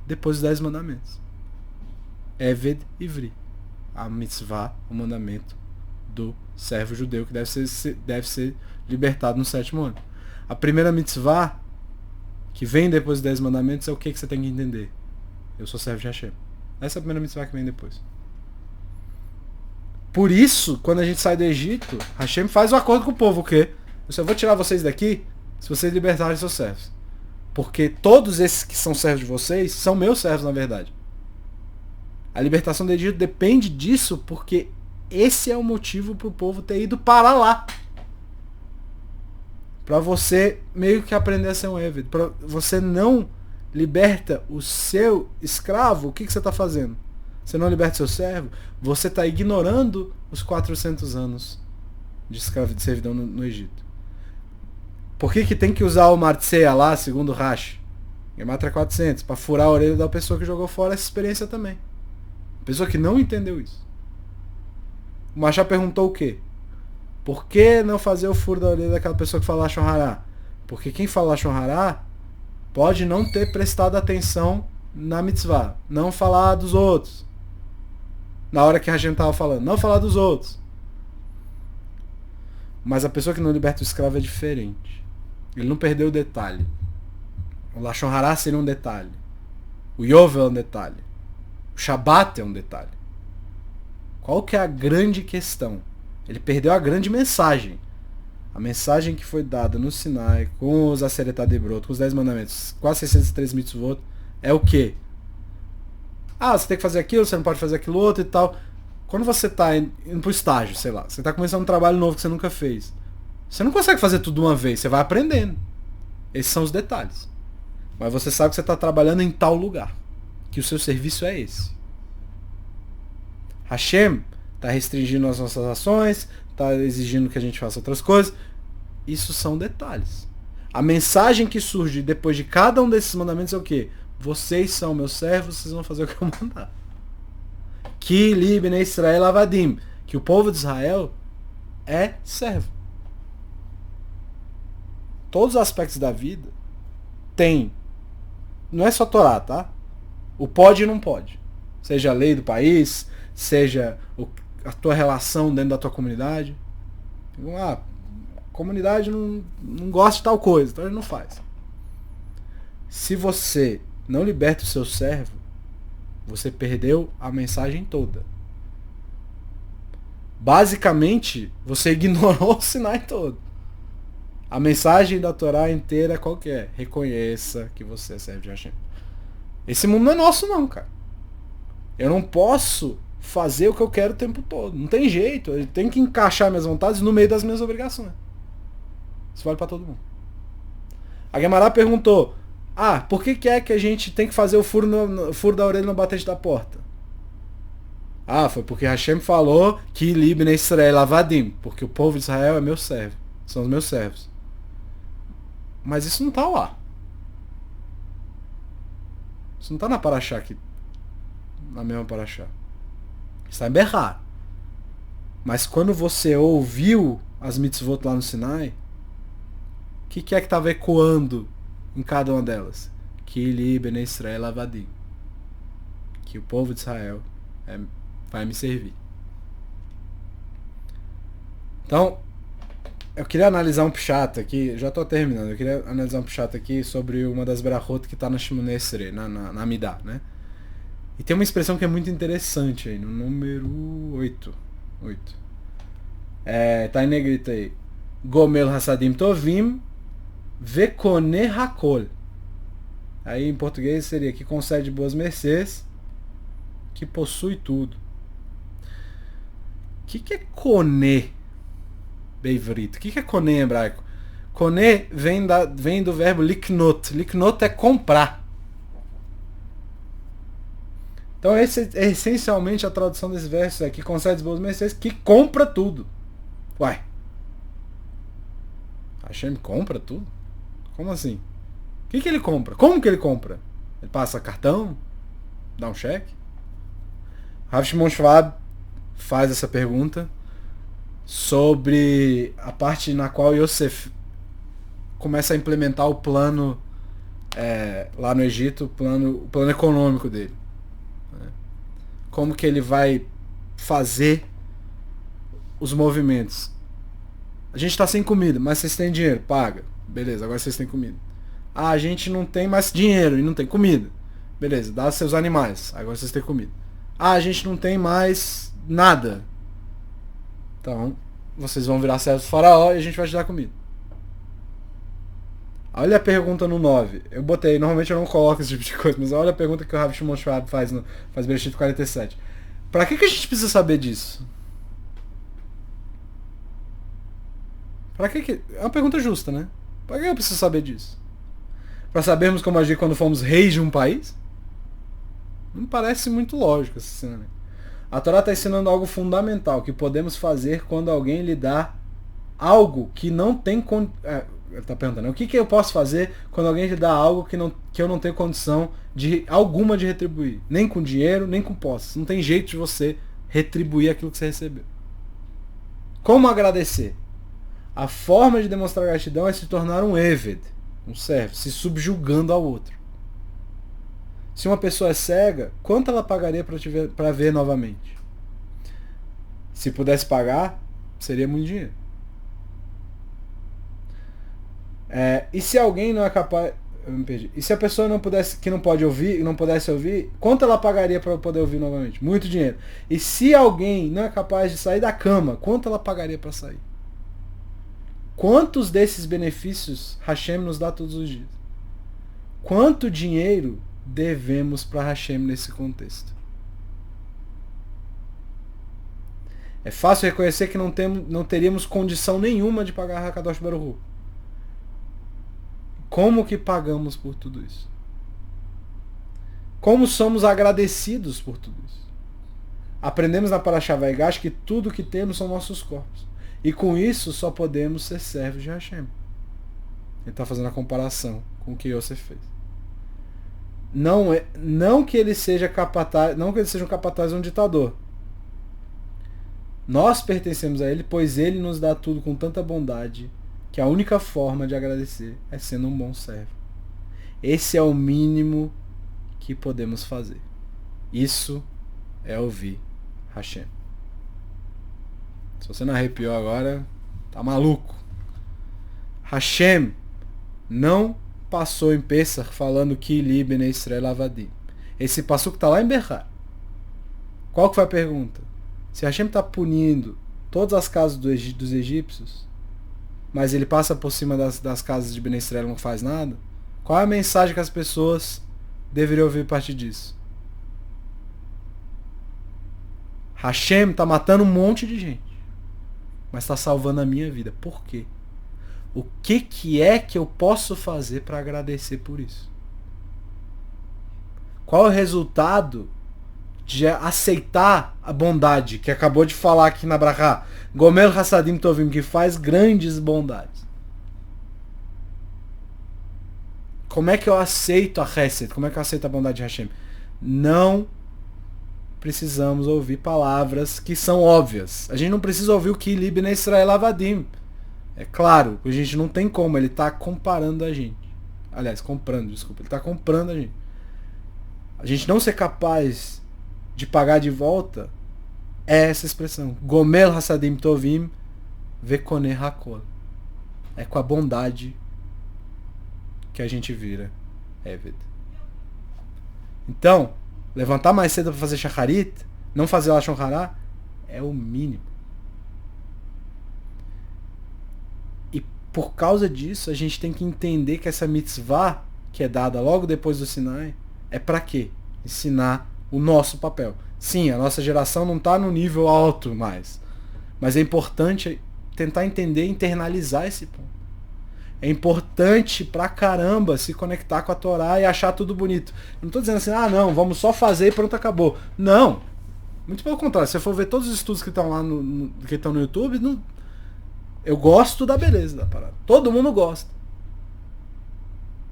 depois dos 10 mandamentos. Eved Ivri. A mitzvah, o mandamento do servo judeu que deve ser libertado no 7º ano. A primeira mitzvah que vem depois dos 10 mandamentos é o que você tem que entender. Eu sou servo de Hashem. Essa é a primeira mitzvah que vem depois. Por isso, quando a gente sai do Egito, Hashem faz um acordo com o povo, o quê? Eu só vou tirar vocês daqui se vocês libertarem seus servos. Porque todos esses que são servos de vocês são meus servos, na verdade. A libertação do Egito depende disso, porque esse é o motivo para o povo ter ido para lá. Para você meio que aprender a ser um Eved. Para você não liberta o seu escravo, o que você está fazendo? Você não liberta seu servo? Você está ignorando os 400 anos de servidão no Egito. Por que tem que usar o Martseia lá, segundo Rashi? Gematra 400, para furar a orelha da pessoa que jogou fora essa experiência também. Pessoa que não entendeu isso. O Machá perguntou o quê? Por que não fazer o furo da orelha daquela pessoa que fala Lashon Hará? Porque quem fala Lashon Hará pode não ter prestado atenção na mitzvah. Não falar dos outros. Na hora que a gente estava falando. Não falar dos outros. Mas a pessoa que não liberta o escravo é diferente. Ele não perdeu o detalhe. O Lashon Hará seria um detalhe. O Yovel é um detalhe. O Shabat é um detalhe. Qual que é a grande questão? Ele perdeu a grande mensagem. A mensagem que foi dada no Sinai, com os Aseret Debrot, com os 10 mandamentos, com as 603 mitzvot, é o quê? Ah, você tem que fazer aquilo, você não pode fazer aquilo outro e tal. Quando você está indo pro estágio, sei lá, você está começando um trabalho novo que você nunca fez, você não consegue fazer tudo de uma vez, você vai aprendendo. Esses são os detalhes. Mas você sabe que você está trabalhando em tal lugar, que o seu serviço é esse. Hashem está restringindo as nossas ações, está exigindo que a gente faça outras coisas. Isso são detalhes. A mensagem que surge depois de cada um desses mandamentos é o quê? Vocês são meus servos, vocês vão fazer o que eu mandar. Ki li bnei Israel avadim. Que o povo de Israel é servo. Todos os aspectos da vida tem. Não é só Torá, tá? O pode e não pode. Seja a lei do país, seja a tua relação dentro da tua comunidade. A comunidade não gosta de tal coisa, então ele não faz. Se você não liberta o seu servo, você perdeu a mensagem toda. Basicamente, você ignorou o Sinai todo. A mensagem da Torá inteira qual que é? Reconheça que você é servo de Hashem. Esse mundo não é nosso não, cara. Eu não posso fazer o que eu quero o tempo todo. Não tem jeito. Eu tenho que encaixar minhas vontades no meio das minhas obrigações. Isso vale pra todo mundo. A Guemará perguntou, por que é que a gente tem que fazer o furo da orelha no batente da porta? Foi porque Hashem falou que Libne Israel Avadim, porque o povo de Israel é meu servo. São os meus servos. Mas isso não tá lá. Isso não tá na Paraxá aqui. Na mesma Paraxá. Está em Berrar. Mas quando você ouviu as mitzvot lá no Sinai, o que é que estava ecoando em cada uma delas? Que Li Ben Israel Avadim. Que o povo de Israel vai me servir. Então, eu queria analisar um pshat aqui, já estou terminando, eu queria analisar um pshat aqui sobre uma das brachot que está na Shemoneh Esrei, na Amidah, né? E tem uma expressão que é muito interessante aí, no número 8. Tá em negrito aí. Gomel Hassadim Tovim Vekone Hakol. Aí em português seria que concede boas mercês, que possui tudo. O que é Kone? Beivrito. O que é Kone em hebraico? Kone vem do verbo liknot. Liknot é comprar. Então esse é essencialmente a tradução desse verso é que concede boas mercês, que compra tudo. Uai. Hashem compra tudo? Como assim? O que ele compra? Como que ele compra? Ele passa cartão? Dá um cheque? Rav Shimon Schwab faz essa pergunta sobre a parte na qual Yosef começa a implementar o plano lá no Egito, o plano econômico dele. Como que ele vai fazer os movimentos. A gente está sem comida, mas vocês têm dinheiro, paga. Beleza, agora vocês têm comida. A gente não tem mais dinheiro e não tem comida. Beleza, dá seus animais, agora vocês têm comida. A gente não tem mais nada. Então, vocês vão virar servos do faraó e a gente vai te dar comida. Olha a pergunta no 9. Eu botei, normalmente eu não coloco esse tipo de coisa, mas olha a pergunta que o Rav Shimon Schwab faz Bereshit 47. Pra que a gente precisa saber disso? Pra que... É uma pergunta justa, né? Pra que eu preciso saber disso? Pra sabermos como agir quando fomos reis de um país? Não parece muito lógico esse ensinamento. A Torá está ensinando algo fundamental, que podemos fazer quando alguém lhe dá algo que não tem... Ele está perguntando, o que eu posso fazer quando alguém lhe dá algo que eu não tenho condição alguma de retribuir? Nem com dinheiro, nem com posses. Não tem jeito de você retribuir aquilo que você recebeu. Como agradecer? A forma de demonstrar gratidão é se tornar um Eved, um servo, se subjugando ao outro. Se uma pessoa é cega, quanto ela pagaria para ver novamente? Se pudesse pagar, seria muito dinheiro. E se alguém não é capaz... Eu me perdi. E se a pessoa não pudesse ouvir, quanto ela pagaria para poder ouvir novamente? Muito dinheiro. E se alguém não é capaz de sair da cama, quanto ela pagaria para sair? Quantos desses benefícios Hashem nos dá todos os dias? Quanto dinheiro devemos para Hashem nesse contexto? É fácil reconhecer que não teríamos condição nenhuma de pagar Hakadosh Baruch Hu. Como que pagamos por tudo isso? Como somos agradecidos por tudo isso? Aprendemos na Parashá Vaigash que tudo que temos são nossos corpos. E com isso só podemos ser servos de Hashem. Ele está fazendo a comparação com o que Yosef fez. Não que ele seja um capataz ou um ditador. Nós pertencemos a ele, pois ele nos dá tudo com tanta bondade que a única forma de agradecer é sendo um bom servo. Esse é o mínimo que podemos fazer. Isso é ouvir Hashem. Se você não arrepiou agora, tá maluco. Hashem não passou em Pesach falando que Li Bnei Israel Avadim? Esse passuco está lá em Berrar. Qual que foi a pergunta? Se Hashem está punindo todas as casas dos egípcios, mas ele passa por cima das casas de Bnei Israel e não faz nada, qual é a mensagem que as pessoas deveriam ouvir a partir disso? Hashem está matando um monte de gente, mas está salvando a minha vida. Por quê? O que é que eu posso fazer para agradecer por isso? Qual é o resultado de aceitar a bondade que acabou de falar aqui na Brachá? Gomer Hassadim Tovim, que faz grandes bondades. Como é que eu aceito a Chesed? Como é que eu aceito a bondade de Hashem? Não precisamos ouvir palavras que são óbvias. A gente não precisa ouvir o que Li Bnei Israel Avadim. É claro, a gente não tem como, ele está comparando a gente. Aliás, comprando, desculpa. Ele está comprando a gente. A gente não ser capaz de pagar de volta é essa expressão. Gomel Hassadim Tovim Vekone Hakol. É com a bondade que a gente vira Eved. Então, levantar mais cedo para fazer Shacharit, não fazer Lashon Hará, é o mínimo. E por causa disso, a gente tem que entender que essa mitzvah, que é dada logo depois do Sinai, é para quê? Ensinar o nosso papel. Sim, a nossa geração não está no nível alto mais. Mas é importante tentar entender e internalizar esse ponto. É importante pra caramba se conectar com a Torá e achar tudo bonito. Eu não estou dizendo assim, não, vamos só fazer e pronto, acabou. Não. Muito pelo contrário. Se você for ver todos os estudos que estão lá que estão no YouTube, eu gosto da beleza da parada. Todo mundo gosta.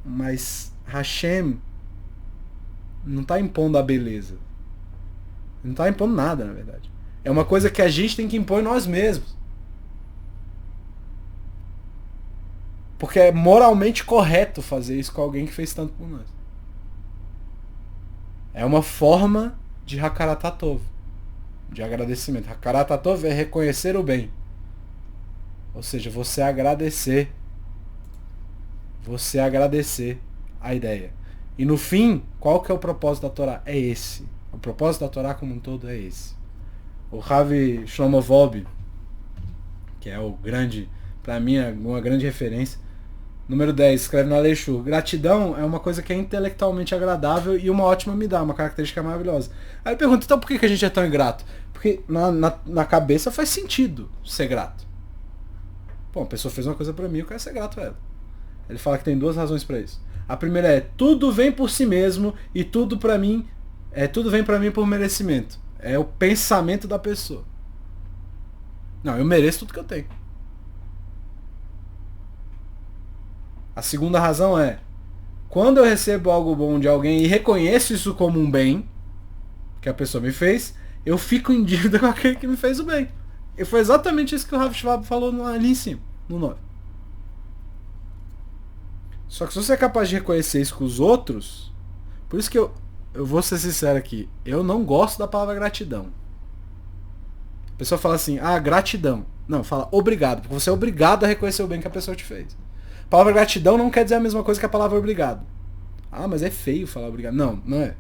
Mas Hashem não está impondo a beleza. Não está impondo nada, na verdade. É uma coisa que a gente tem que impor nós mesmos. Porque é moralmente correto fazer isso com alguém que fez tanto por nós. É uma forma de Hakaratatov, de agradecimento. Hakaratatov é reconhecer o bem. Ou seja, você agradecer a ideia. E no fim, qual que é o propósito da Torá? É esse. O propósito da Torá como um todo é esse. O Ravi Shlomo Wolbe, que é o grande, para mim, uma grande referência, número 10, escreve na Leishur: gratidão é uma coisa que é intelectualmente agradável e uma ótima midá, uma característica maravilhosa. Aí eu pergunto, então por que a gente é tão ingrato? Porque na cabeça faz sentido ser grato. Bom, a pessoa fez uma coisa pra mim, eu quero ser grato a ela. Ele fala que tem duas razões pra isso. A primeira é, tudo vem por si mesmo e tudo vem pra mim por merecimento. É o pensamento da pessoa. Não, eu mereço tudo que eu tenho. A segunda razão é, quando eu recebo algo bom de alguém e reconheço isso como um bem que a pessoa me fez, eu fico em dívida com aquele que me fez o bem. E foi exatamente isso que o Rav Schwab falou ali em cima, no 9. Só que se você é capaz de reconhecer isso com os outros, por isso que eu vou ser sincero aqui, eu não gosto da palavra gratidão. A pessoa fala assim, gratidão. Não, fala obrigado, porque você é obrigado a reconhecer o bem que a pessoa te fez. A palavra gratidão não quer dizer a mesma coisa que a palavra obrigado. Mas é feio falar obrigado. Não, não é.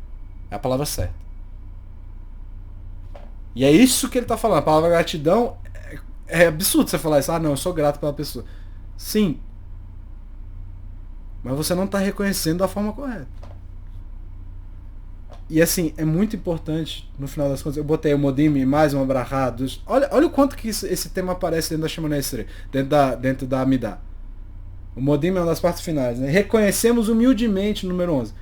É a palavra certa. E é isso que ele está falando. A palavra gratidão é absurdo você falar isso. Não, eu sou grato pela pessoa. Sim. Mas você não está reconhecendo da forma correta. E assim, é muito importante, no final das contas, eu botei o Modim e mais uma brachá dos... Olha o quanto que esse tema aparece dentro da Shemona Esrei, dentro da Amidah. O Modim é uma das partes finais, né? Reconhecemos humildemente, número 11,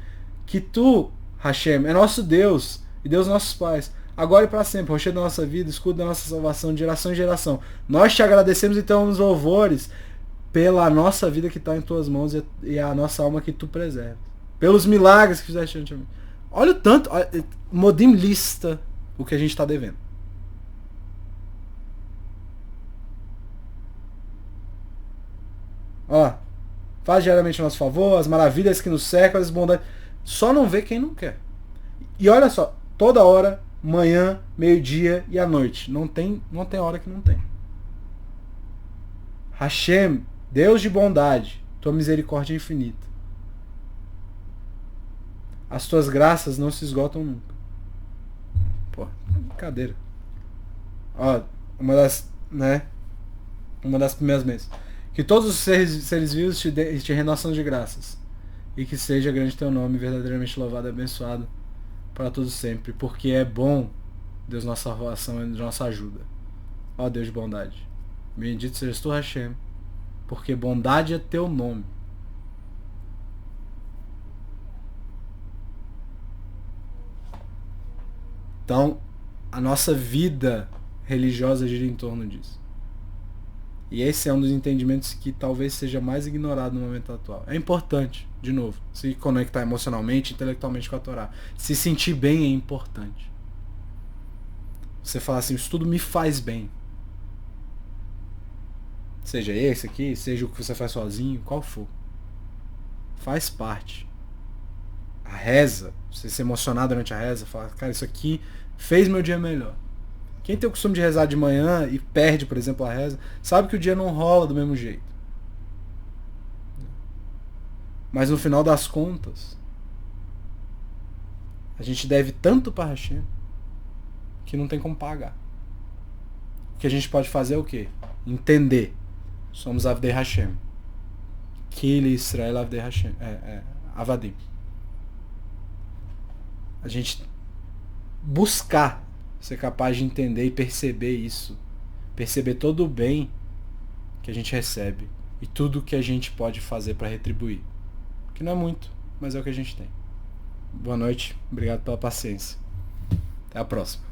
que tu, Hashem, é nosso Deus e Deus nossos pais, agora e para sempre, rochedo da nossa vida, escudo da nossa salvação, de geração em geração. Nós te agradecemos então nos louvores pela nossa vida que está em tuas mãos e a nossa alma que tu preservas. Pelos milagres que fizeste ante mim. Olha o tanto, Modim lista o que a gente está devendo. Faz diariamente o nosso favor, as maravilhas que nos cercam, as bondades. Só não vê quem não quer. E olha só, toda hora, manhã, meio-dia e à noite. Não tem hora que não tem. Hashem, Deus de bondade, tua misericórdia é infinita. As tuas graças não se esgotam nunca. Pô, brincadeira. Ó, uma das primeiras vezes. Que todos os seres vivos te rendam ação de graças. E que seja grande teu nome, verdadeiramente louvado e abençoado para todos sempre. Porque é bom, Deus, nossa salvação e nossa ajuda. Ó Deus de bondade. Bendito sejas tu, Hashem. Porque bondade é teu nome. Então, a nossa vida religiosa gira em torno disso. E esse é um dos entendimentos que talvez seja mais ignorado no momento atual. É importante, de novo, se conectar emocionalmente, intelectualmente com a Torá. Se sentir bem é importante. Você fala assim, isso tudo me faz bem. Seja esse aqui, seja o que você faz sozinho, qual for. Faz parte. A reza, você se emocionar durante a reza, falar, cara, isso aqui fez meu dia melhor. Quem tem o costume de rezar de manhã e perde, por exemplo, a reza, sabe que o dia não rola do mesmo jeito. Mas no final das contas, a gente deve tanto para Hashem que não tem como pagar. O que a gente pode fazer é o quê? Entender. Somos Avdei Hashem. Kili Israel Avdei Hashem. Avadim. A gente buscar ser capaz de entender e perceber isso. Perceber todo o bem que a gente recebe e tudo que a gente pode fazer para retribuir. Que não é muito, mas é o que a gente tem. Boa noite, obrigado pela paciência. Até a próxima.